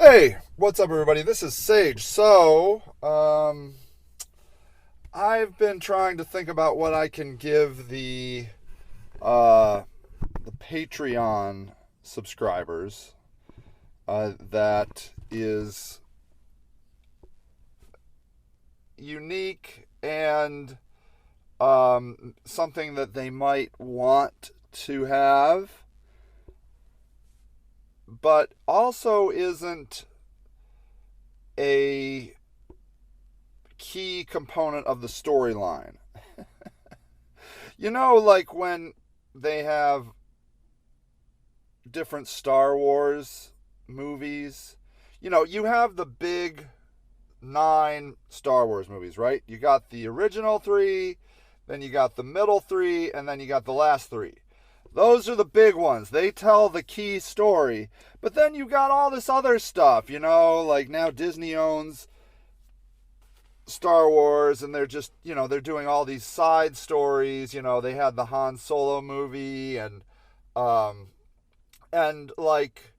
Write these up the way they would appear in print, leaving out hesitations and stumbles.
Hey, what's up, everybody? This is Sage. I've been trying to think about what I can give uh, the Patreon subscribers that is unique and something that they might want to have, but also isn't a key component of the storyline. Like when they have different Star Wars movies, you have the big nine Star Wars movies, right? You got the original three, then you got the middle three, and then you got the last three. Those are the big ones. They tell the key story. But then you got all this other stuff, like now Disney owns Star Wars, and they're just, they're doing all these side stories. They had the Han Solo movie, um and like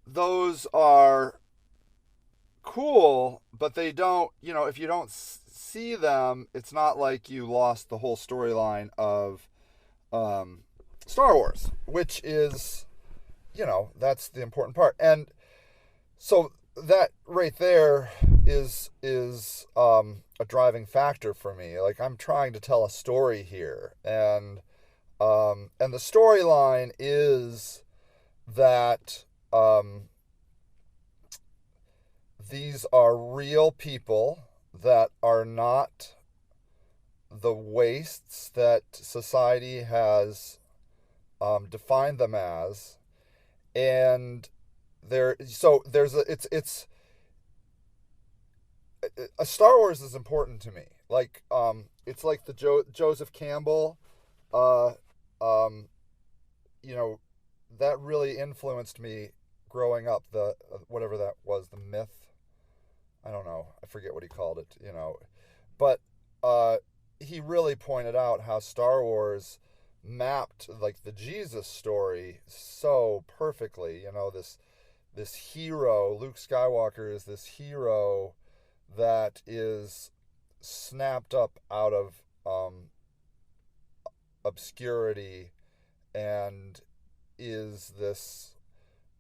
those are cool, but they don't, if you don't see them, it's not like you lost the whole storyline of um Star Wars, which is, that's the important part. And so that right there is a driving factor for me. Like, I'm trying to tell a story here, and the storyline is that these are real people that are not the wastes that society has defined them as. And there's it's a Star Wars is important to me. Like, it's like the Joseph Campbell, uh, um, you know, that really influenced me growing up. The whatever that was, the myth. I don't know. I forget what he called it. But uh, he really pointed out how Star Wars mapped like the Jesus story so perfectly. This hero, Luke Skywalker, is this hero that is snapped up out of obscurity, and is this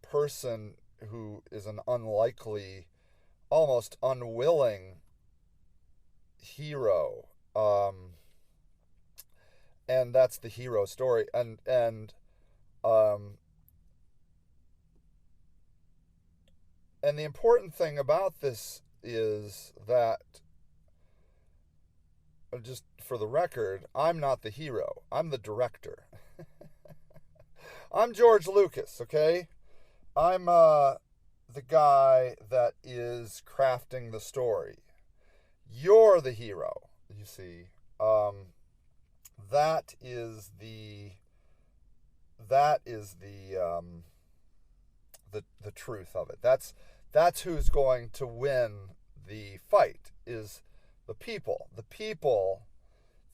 person who is an unlikely, almost unwilling hero. And that's the hero story. Um, and the important thing about this is that, just for the record, I'm not the hero. I'm the director. I'm George Lucas, okay? I'm the guy that is crafting the story. You're the hero, you see. That is the truth of it. That's who's going to win the fight, is the people.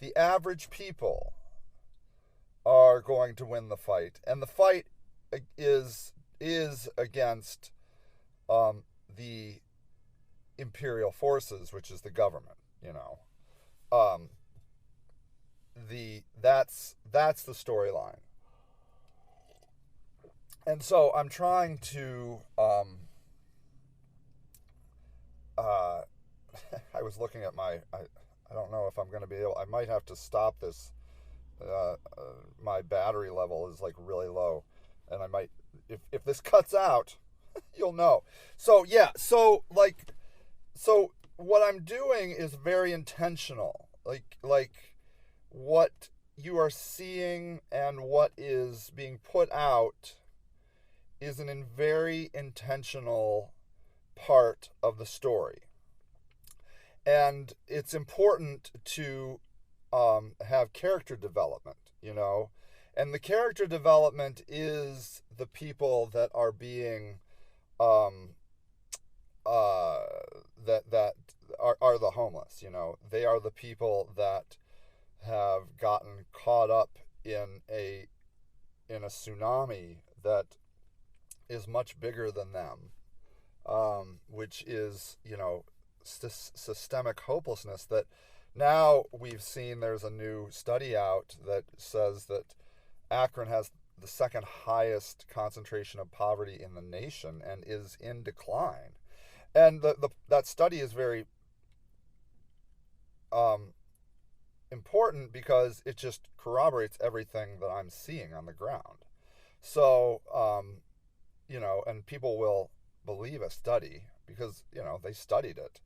The average people are going to win the fight, and the fight is against the imperial forces, which is the government. Um, that's the storyline. And so I'm trying to uh, I was looking at I don't know if I'm going to be able. I might have to stop this. My battery level is like really low, and I might, if this cuts out, you'll know. So yeah, so what I'm doing is very intentional. Like what you are seeing and what is being put out is an very intentional part of the story. And it's important to have character development. And the character development is the people that are being um, uh, that are the homeless. They are the people that have gotten caught up in a tsunami that is much bigger than them. which is, systemic hopelessness. That now we've seen there's a new study out that says that Akron has the second highest concentration of poverty in the nation and is in decline. And that study is very important because it just corroborates everything that I'm seeing on the ground. So, and people will believe a study because, they studied it.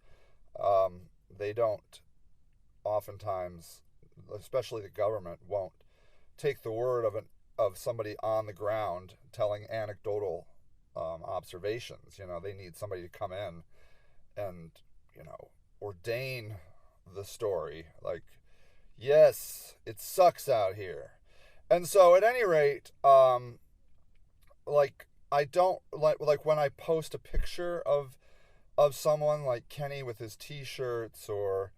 They don't oftentimes, especially the government, won't take the word of somebody on the ground telling anecdotal observations. They need somebody to come in and, ordain the story. Like, yes, it sucks out here. And so at any rate, I don't like when I post a picture of someone like Kenny with his t-shirts, or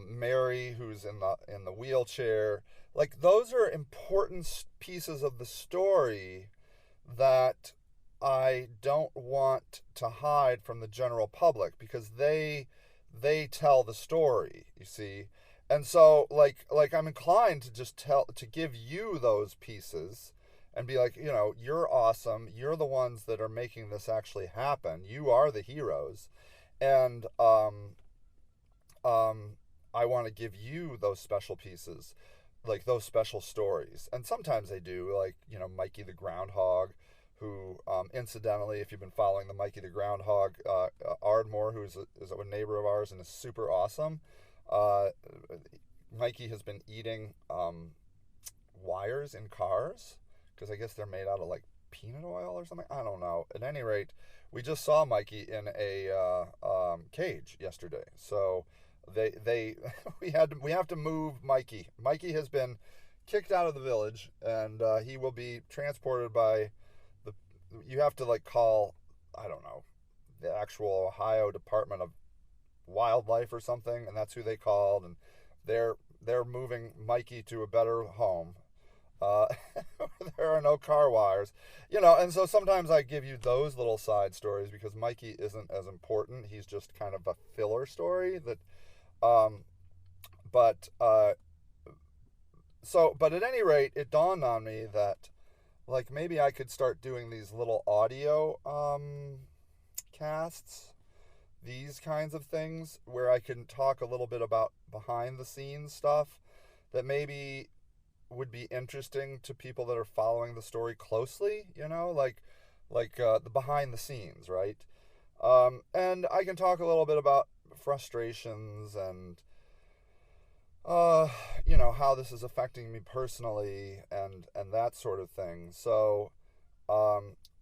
Mary who's in the wheelchair. Like, those are important pieces of the story that I don't want to hide from the general public, because they tell the story, you see. And so like I'm inclined to just give you those pieces and be like, you're awesome. You're the ones that are making this actually happen. You are the heroes. And I want to give you those special pieces, like those special stories. And sometimes they do, like, Mikey the Groundhog, who, incidentally, if you've been following the Mikey the Groundhog, Ardmore, who is a neighbor of ours and is super awesome, Mikey has been eating wires in cars, because I guess they're made out of, like, peanut oil or something. I don't know. At any rate, we just saw Mikey in a cage yesterday. So we have to move Mikey. Mikey has been kicked out of the village, and he will be transported by you have to, like, call, I don't know, the actual Ohio Department of Wildlife or something, and that's who they called, and they're moving Mikey to a better home. There are no car wires, and so sometimes I give you those little side stories because Mikey isn't as important. He's just kind of a filler story that, but at any rate, it dawned on me that, like, maybe I could start doing these little audio casts, these kinds of things, where I can talk a little bit about behind the scenes stuff that maybe would be interesting to people that are following the story closely, like the behind the scenes, right? And I can talk a little bit about frustrations and how this is affecting me personally and that sort of thing. So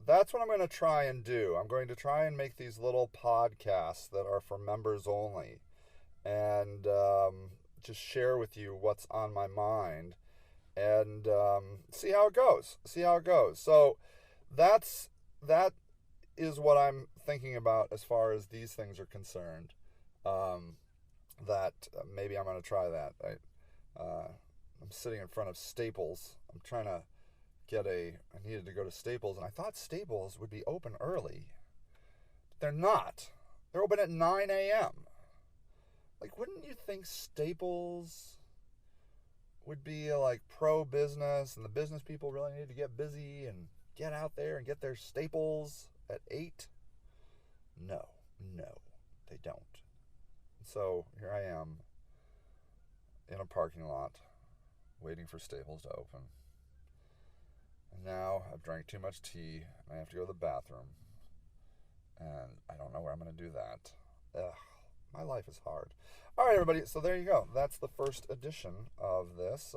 that's what I'm going to try and do. I'm going to try and make these little podcasts that are for members only, and just share with you what's on my mind, and see how it goes. So that is what I'm thinking about as far as these things are concerned. That maybe I'm going to try that. I'm sitting in front of Staples. I'm trying to I needed to go to Staples, and I thought Staples would be open early. They're not. They're open at 9 a.m. Like, wouldn't you think Staples would be, like, pro-business, and the business people really need to get busy and get out there and get their Staples at 8? No, they don't. So here I am in a parking lot waiting for Staples to open. And now I've drank too much tea and I have to go to the bathroom. And I don't know where I'm going to do that. Ugh, my life is hard. All right, everybody. So there you go. That's the first edition of this.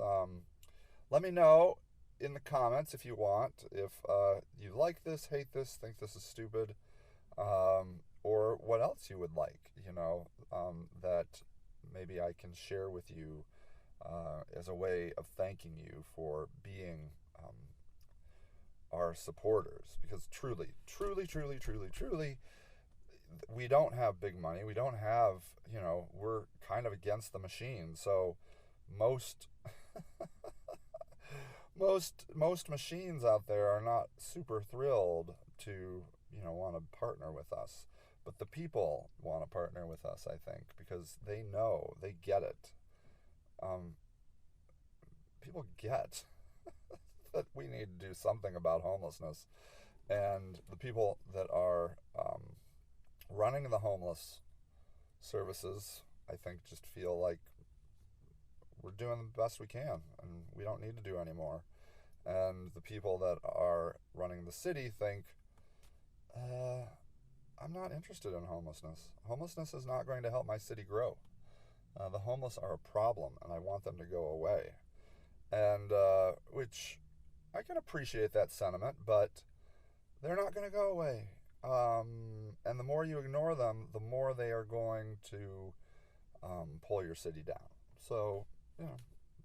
Let me know in the comments if you want, if you like this, hate this, think this is stupid, or what else you would like, that maybe I can share with you as a way of thanking you for being our supporters. Because truly, we don't have big money. We don't have, we're kind of against the machine. So most machines out there are not super thrilled to want to partner with us. But the people want to partner with us, I think, because they know, they get it. Um, People get that we need to do something about homelessness. And the people that are running the homeless services, I think, just feel like we're doing the best we can and we don't need to do any more. And the people that are running the city think, I'm not interested in homelessness. Homelessness is not going to help my city grow. The homeless are a problem, and I want them to go away. And which I can appreciate that sentiment, but they're not going to go away. And the more you ignore them, the more they are going to pull your city down. So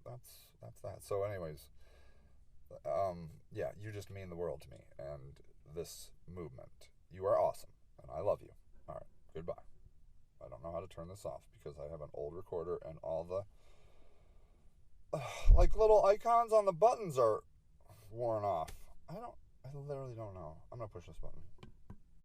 that's that. So, anyways, yeah, you just mean the world to me and this movement. You are awesome, and I love you. All right, goodbye. I don't know how to turn this off because I have an old recorder and all the like little icons on the buttons are worn off. I literally don't know. I'm gonna push this button.